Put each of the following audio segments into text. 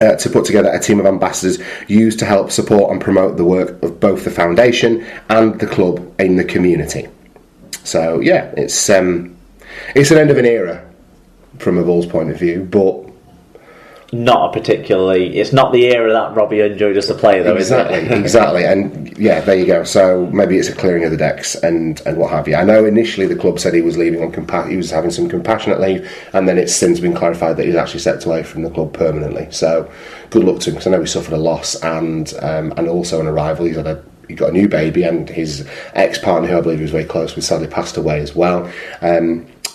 to put together a team of ambassadors used to help support and promote the work of both the foundation and the club in the community. So yeah, it's an end of an era from a Bulls point of view, but it's not the era that Robbie enjoyed as a player, though, is it? Exactly, and yeah, there you go. So maybe it's a clearing of the decks and what have you. I know initially the club said he was leaving on he was having some compassionate leave, and then it's since been clarified that he's actually stepped away from the club permanently. So good luck to him, because I know he suffered a loss and also an arrival. He got a new baby, and his ex-partner, who I believe he was very close with, sadly passed away as well.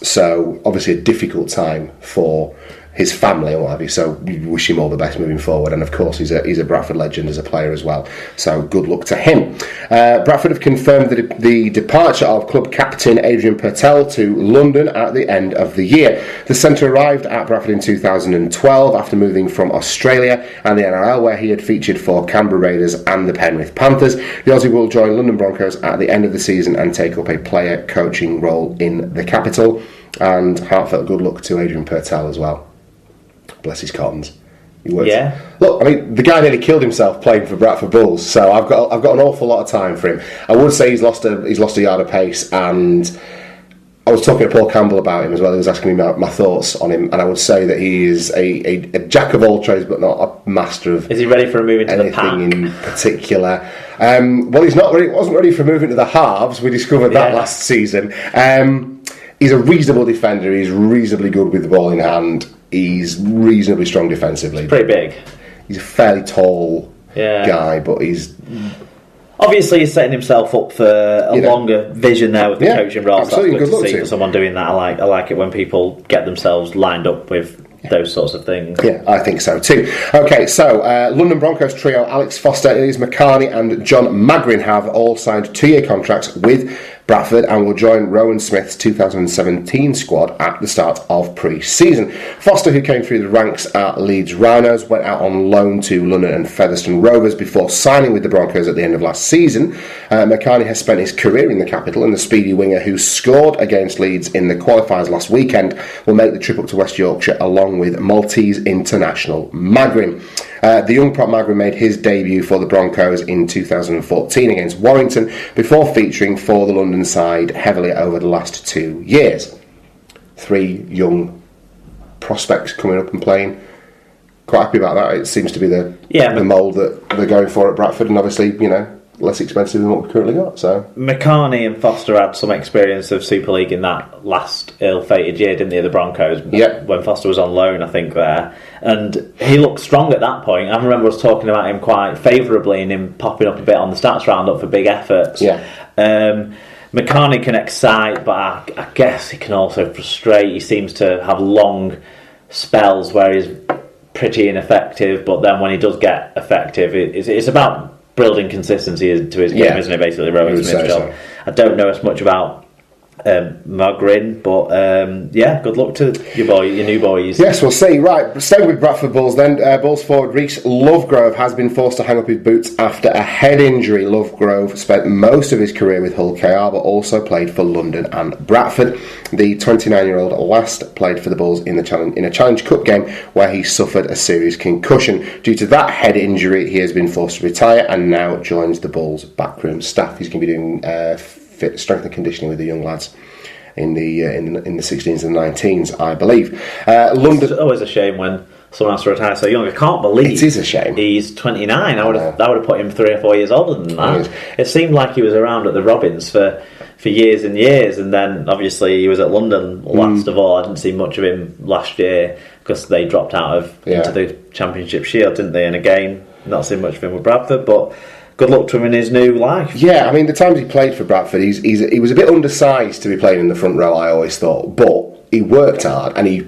So obviously a difficult time for his family and what have you, so we wish him all the best moving forward, and of course he's a Bradford legend as a player as well, so good luck to him. Bradford have confirmed the departure of club captain Adrian Pertell to London at the end of the year. The centre arrived at Bradford in 2012 after moving from Australia and the NRL, where he had featured for Canberra Raiders and the Penrith Panthers. The Aussie will join London Broncos at the end of the season and take up a player coaching role in the capital, and heartfelt good luck to Adrian Pertell as well. Bless his cottons. Yeah. Look, I mean, the guy nearly killed himself playing for Bradford Bulls, so I've got an awful lot of time for him. I would say he's lost a yard of pace, and I was talking to Paul Campbell about him as well. He was asking me my thoughts on him, and I would say that he is a jack of all trades, but not a master of. Is he ready for a move into the pack? Anything in particular? Well, he's not ready. Wasn't ready for moving to the halves. We discovered that last season. He's a reasonable defender. He's reasonably good with the ball in hand. He's reasonably strong defensively. He's pretty big. He's a fairly tall guy, but he's... Obviously, he's setting himself up for a longer vision there with the coaching role. Absolutely, so that's good to see for someone doing that. I like it when people get themselves lined up with those sorts of things. Yeah, I think so too. Okay, so London Broncos trio Alex Foster, Elise McCartney and John Magrin have all signed 2-year contracts with Bradford and will join Rowan Smith's 2017 squad at the start of pre-season. Foster, who came through the ranks at Leeds Rhinos, went out on loan to London and Featherstone Rovers before signing with the Broncos at the end of last season. McCartney has spent his career in the capital, and the speedy winger who scored against Leeds in the qualifiers last weekend will make the trip up to West Yorkshire along with Maltese international Magrin. The young prop Magrin made his debut for the Broncos in 2014 against Warrington before featuring for the London side heavily over the last 2 years. 3 young prospects coming up and playing. Quite happy about that. It seems to be the mould that they're going for at Bradford, and obviously, less expensive than what we've currently got. So McCartney and Foster had some experience of Super League in that last ill-fated year, didn't they, the Broncos? Yeah. When Foster was on loan, I think, there. And he looked strong at that point. I remember us talking about him quite favourably and him popping up a bit on the stats roundup for big efforts. Yeah. McCartney can excite, but I guess he can also frustrate. He seems to have long spells where he's pretty ineffective, but then when he does get effective, it's about building consistency to his game, isn't it? Basically, Rowan Smith's job. So. I don't know as much about Magrin, but good luck to your new boys. Yes, we'll see. Right, staying with Bradford Bulls then, Bulls forward Reece Lovegrove has been forced to hang up his boots after a head injury. Lovegrove spent most of his career with Hull KR, but also played for London and Bradford. The 29-year-old last played for the Bulls in a Challenge Cup game where he suffered a serious concussion. Due to that head injury, he has been forced to retire and now joins the Bulls backroom staff. He's going to be doing strength and conditioning with the young lads in the 16s and 19s, I believe. London. It's always a shame when someone has to retire so young. I can't believe it is a shame. He's 29. I would have put him 3 or 4 years older than that. It seemed like he was around at the Robins for years and years, and then obviously he was at London last of all. I didn't see much of him last year because they dropped out into the Championship Shield, didn't they? And again, not seen much of him with Bradford, but good luck to him in his new life. Yeah, I mean, the times he played for Bradford, he was a bit undersized to be playing in the front row, I always thought, but he worked hard and he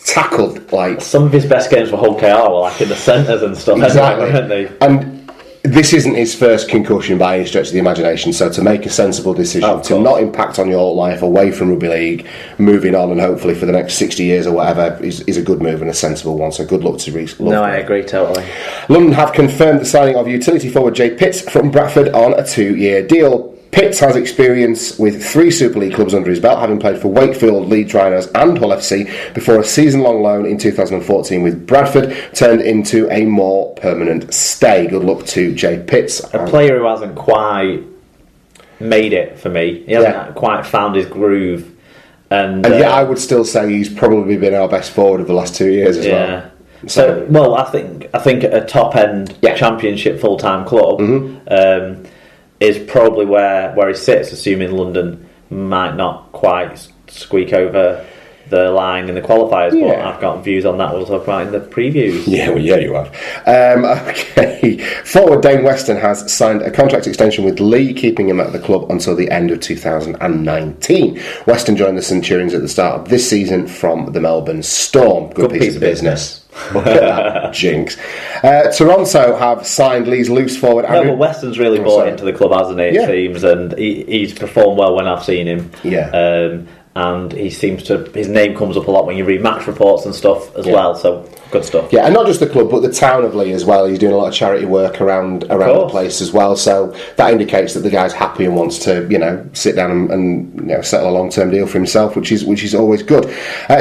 tackled like... Some of his best games for Hull KR were like in the centres and stuff, exactly. weren't they? And this isn't his first concussion by any stretch of the imagination, so to make a sensible decision to not impact on your life away from rugby league, moving on and hopefully for the next 60 years or whatever, is a good move and a sensible one, so good luck to Reece. No, I agree totally. London have confirmed the signing of utility forward Jay Pitts from Bradford on a 2-year deal. Pitts has experience with 3 Super League clubs under his belt, having played for Wakefield, Leeds Rhinos and Hull FC before a season-long loan in 2014 with Bradford turned into a more permanent stay. Good luck to Jay Pitts. A player who hasn't quite made it for me. He hasn't quite found his groove. And yet I would still say he's probably been our best forward of the last 2 years as well. So, I think at a top-end Championship full-time club... is probably where he sits, assuming London might not quite squeak over the line in the qualifiers, but I've got views on that we'll talk about in the previews. You have. Okay. Forward Dane Weston has signed a contract extension with Lee, keeping him at the club until the end of 2019. Weston joined the Centurions at the start of this season from the Melbourne Storm. Good piece of business. Look at that jinx. Toronto have signed Lee's loose forward. But Weston's really bought into the club, hasn't he? It seems, and he's performed well when I've seen him. And he seems to. His name comes up a lot when you read match reports and stuff as well. So good stuff. Yeah, and not just the club, but the town of Lee as well. He's doing a lot of charity work around the place as well. So that indicates that the guy's happy and wants to, sit down and settle a long-term deal for himself, which is always good.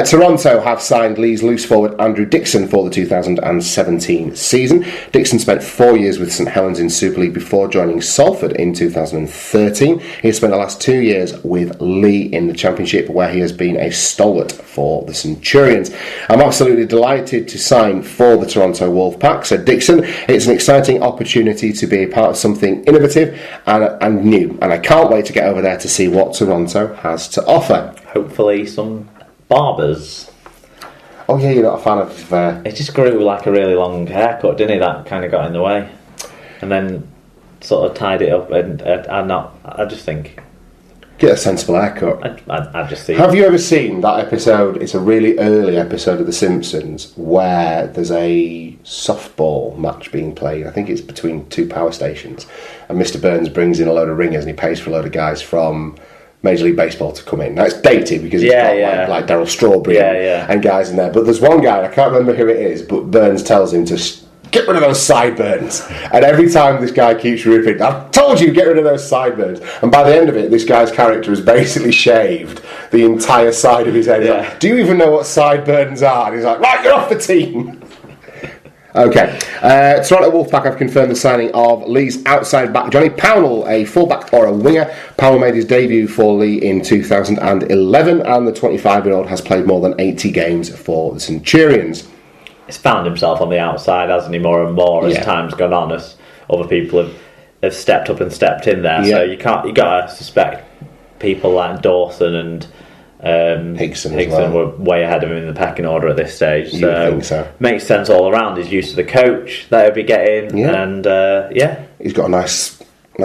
Toronto have signed Lee's loose forward Andrew Dixon for the 2017 season. Dixon spent 4 years with St Helens in Super League before joining Salford in 2013. He has spent the last 2 years with Lee in the Championship, where he has been a stalwart for the Centurions. I'm absolutely delighted to sign for the Toronto Wolfpack, said Dixon. It's an exciting opportunity to be a part of something innovative and new, and I can't wait to get over there to see what Toronto has to offer. Hopefully some barbers. Oh yeah, you're not a fan of... It just grew like a really long haircut, didn't he? That kind of got in the way. And then sort of tied it up, and I just think... Get a sensible haircut. I just see. Have you ever seen that episode? It's a really early episode of The Simpsons where there's a softball match being played. I think it's between 2 power stations, and Mr. Burns brings in a load of ringers and he pays for a load of guys from Major League Baseball to come in. Now it's dated because it's got like Darryl Strawberry and guys in there. But there's one guy, I can't remember who it is, but Burns tells him to get rid of those sideburns. And every time this guy keeps repeating, I've told you, get rid of those sideburns. And by the end of it, this guy's character has basically shaved the entire side of his head. He's like, do you even know what sideburns are? And he's like, right, you're off the team. Okay. Toronto Wolfpack have confirmed the signing of Lee's outside back Johnny Pownall, a fullback or a winger. Pownall made his debut for Lee in 2011, and the 25-year-old has played more than 80 games for the Centurions. He's found himself on the outside, hasn't he, more and more as time's gone on, as other people have stepped up and stepped in there. So you got to suspect people like Dawson and Higson were way ahead of him in the pecking order at this stage. So, think so. Makes sense all around. He's used to the coach that he'll be getting, and he's got a nice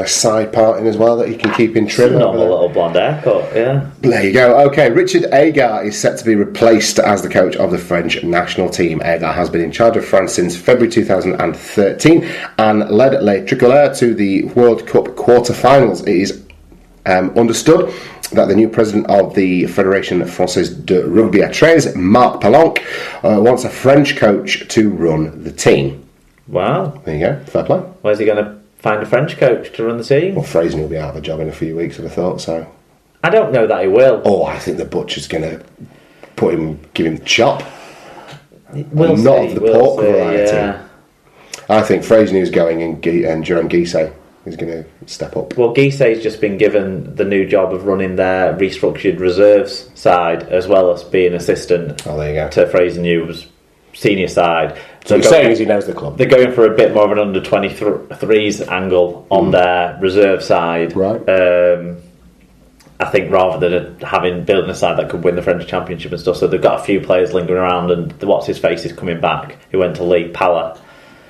side parting as well that he can keep in trim. Normal little blonde haircut, There you go. Okay, Richard Agar is set to be replaced as the coach of the French national team. Agar has been in charge of France since February 2013 and led Les Tricolores to the World Cup quarter-finals. It is understood that the new president of the Fédération Française de Rugby à 13, Marc Palanque, wants a French coach to run the team. Wow. There you go. Fair play. Where's he going to find a French coach to run the team? Well, Fraser will be out of a job in a few weeks, I'd have thought so. I don't know that he will. Oh, I think the butcher's going to give him the chop. We'll not see, of the pork variety. Yeah. I think Fraser is going and Jerome Guisset is going to step up. Well, Guisset's just been given the new job of running their restructured reserves side as well as being assistant to Fraser New's senior side. So he's saying he knows the club. They're going for a bit more of an under-23s angle on their reserve side. Right. I think rather than building a side that could win the French Championship and stuff. So they've got a few players lingering around, and what's-his-face is coming back, who went to Lee Pala.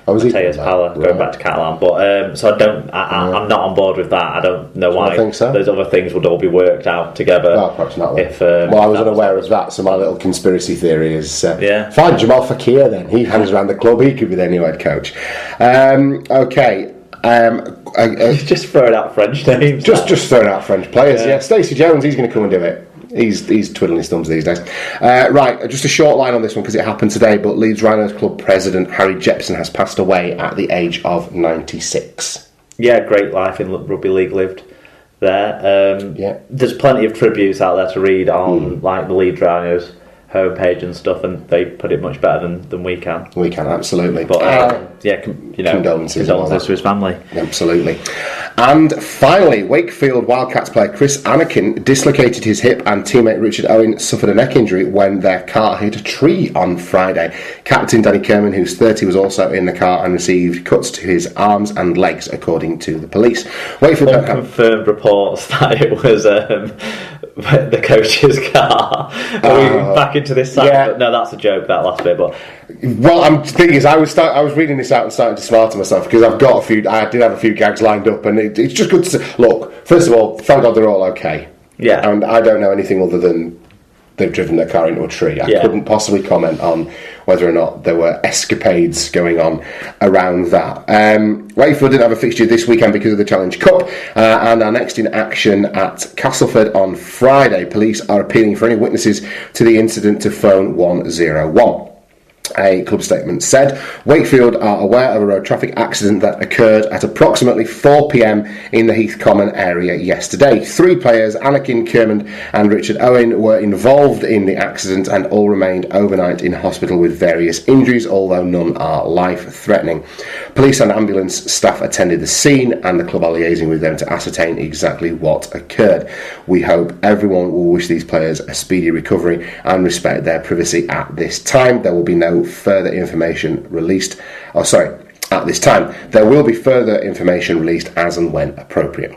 Mateus Pala, going back to Catalan. But so I'm not on board with that. I don't know why. I think so. Those other things would all be worked out together. Well, perhaps not. I was unaware of that, so my little conspiracy theory is fine. Jamal Fakir, then he hangs around the club. He could be their new head coach. Okay. Just throwing out French names. Just throwing out French players. Yeah. Stacey Jones, he's going to come and do it. He's twiddling his thumbs these days. Right, just a short line on this one because it happened today, but Leeds Rhinos club president Harry Jepson has passed away at the age of 96. Yeah, great life in rugby league lived. there. There's plenty of tributes out there to read on like the lead drivers' homepage and stuff, and they put it much better than we can. We can, absolutely. But condolences to his family. Absolutely. And finally, Wakefield Wildcats player Chris Anakin dislocated his hip, and teammate Richard Owen suffered a neck injury when their car hit a tree on Friday. Captain Danny Kerman, who's 30, was also in the car and received cuts to his arms and legs, according to the police. Wakefield confirmed reports that it was the coach's car. Are we back into this side? Yeah. No, that's a joke, that last bit. But the thing is, I was reading this out and starting to smile to myself, because I did have a few gags lined up, and it's just good to look. First of all, thank God they're all okay. Yeah. And I don't know anything other than they've driven their car into a tree. I couldn't possibly comment on whether or not there were escapades going on around that. Wakefield didn't have a fixture this weekend because of the Challenge Cup, and are next in action at Castleford on Friday. Police are appealing for any witnesses to the incident to phone 101. A club statement said, Wakefield are aware of a road traffic accident that occurred at approximately 4 p.m. in the Heath Common area yesterday. 3 players, Anakin Kermond and Richard Owen, were involved in the accident and all remained overnight in hospital with various injuries, although none are life-threatening. Police and ambulance staff attended the scene, and the club are liaising with them to ascertain exactly what occurred. We hope everyone will wish these players a speedy recovery and respect their privacy at this time. There will be no further information released. At this time, there will be further information released as and when appropriate.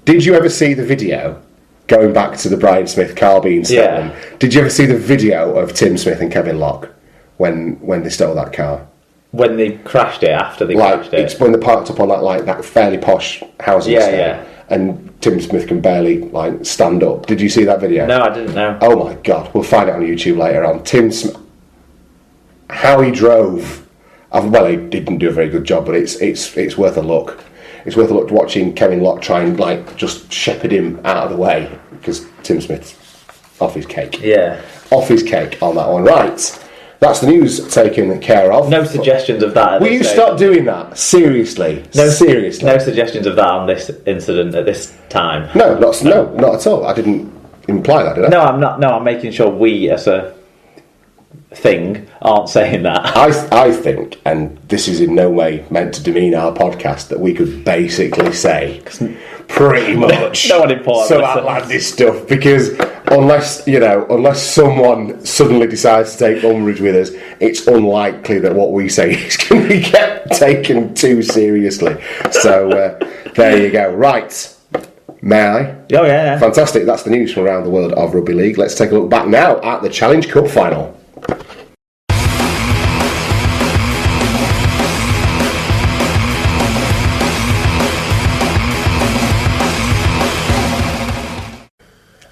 Did you ever see the video, going back to the Brian Smith Carby incident? Yeah. Did you ever see the video of Tim Smith and Kevin Locke when they stole that car? When they crashed it, after they crashed it? It's when they parked up on that fairly posh housing estate. And Tim Smith can barely stand up. Did you see that video? No, I didn't know. Oh my God, we'll find it on YouTube later on. Tim Smith, how he drove, he didn't do a very good job, but it's worth a look. It's worth a look watching Kevin Locke try and just shepherd him out of the way, because Tim Smith's off his cake. Yeah. Off his cake on that one. Right. That's the news taken care of. No suggestions of that. Will you stop doing that? Seriously. Seriously. No suggestions of that on this incident at this time. No, not at all. I didn't imply that, did I? No, I'm not. No, I'm making sure we, as a thing, aren't saying that. I think, and this is in no way meant to demean our podcast, that we could basically say pretty much no one important some outlandish stuff, because unless someone suddenly decides to take umbrage with us, it's unlikely that what we say is going to be taken too seriously. So there you go. Right. May I? Oh, yeah. Fantastic. That's the news from around the world of rugby league. Let's take a look back now at the Challenge Cup final.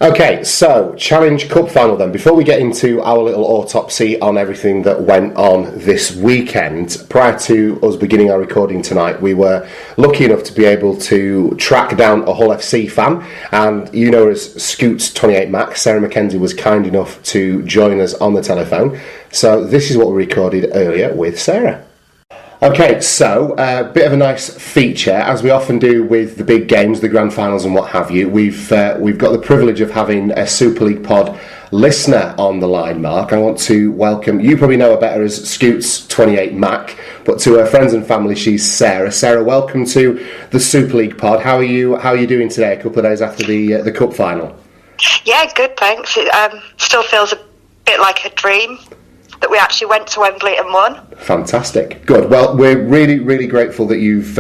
Okay, so Challenge Cup final then. Before we get into our little autopsy on everything that went on this weekend, prior to us beginning our recording tonight, we were lucky enough to be able to track down a Hull FC fan, and you know her as Scoots 28 Mac. Sarah Mackenzie was kind enough to join us on the telephone. So this is what we recorded earlier with Sarah. Okay, so a bit of a nice feature, as we often do with the big games, the grand finals and what have you. We've got the privilege of having a Super League Pod listener on the line, Mark. I want to welcome, you probably know her better as Scoots 28 Mac, but to her friends and family, she's Sarah. Sarah, welcome to the Super League Pod. How are you doing today, a couple of days after the cup final? Yeah, good, thanks. It still feels a bit like a dream that we actually went to Wembley and won. Fantastic, good. Well, we're really, really grateful that you've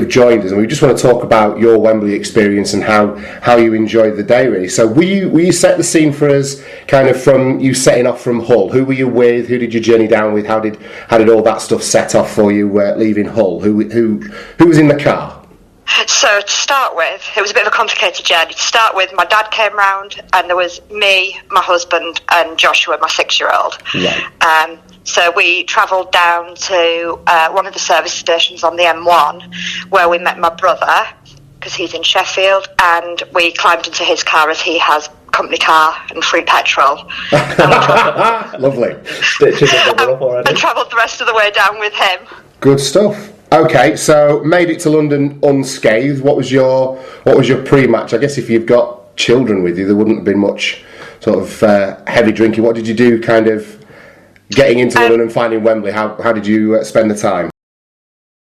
joined us, and we just want to talk about your Wembley experience and how you enjoyed the day, really. So, will you set the scene for us, kind of from you setting off from Hull? Who were you with? Who did you journey down with? How did all that stuff set off for you leaving Hull? Who was in the car? So to start with, it was a bit of a complicated journey. To start with, my dad came round, and there was me, my husband, and Joshua, my 6-year-old. Yeah. So we travelled down to one of the service stations on the M1, where we met my brother, because he's in Sheffield, and we climbed into his car as he has company car and free petrol. Lovely. And travelled the rest of the way down with him. Good stuff. Okay, so made it to London unscathed. What was your pre-match? I guess if you've got children with you, there wouldn't have been much sort of heavy drinking. What did you do, kind of getting into London and finding Wembley? How did you spend the time?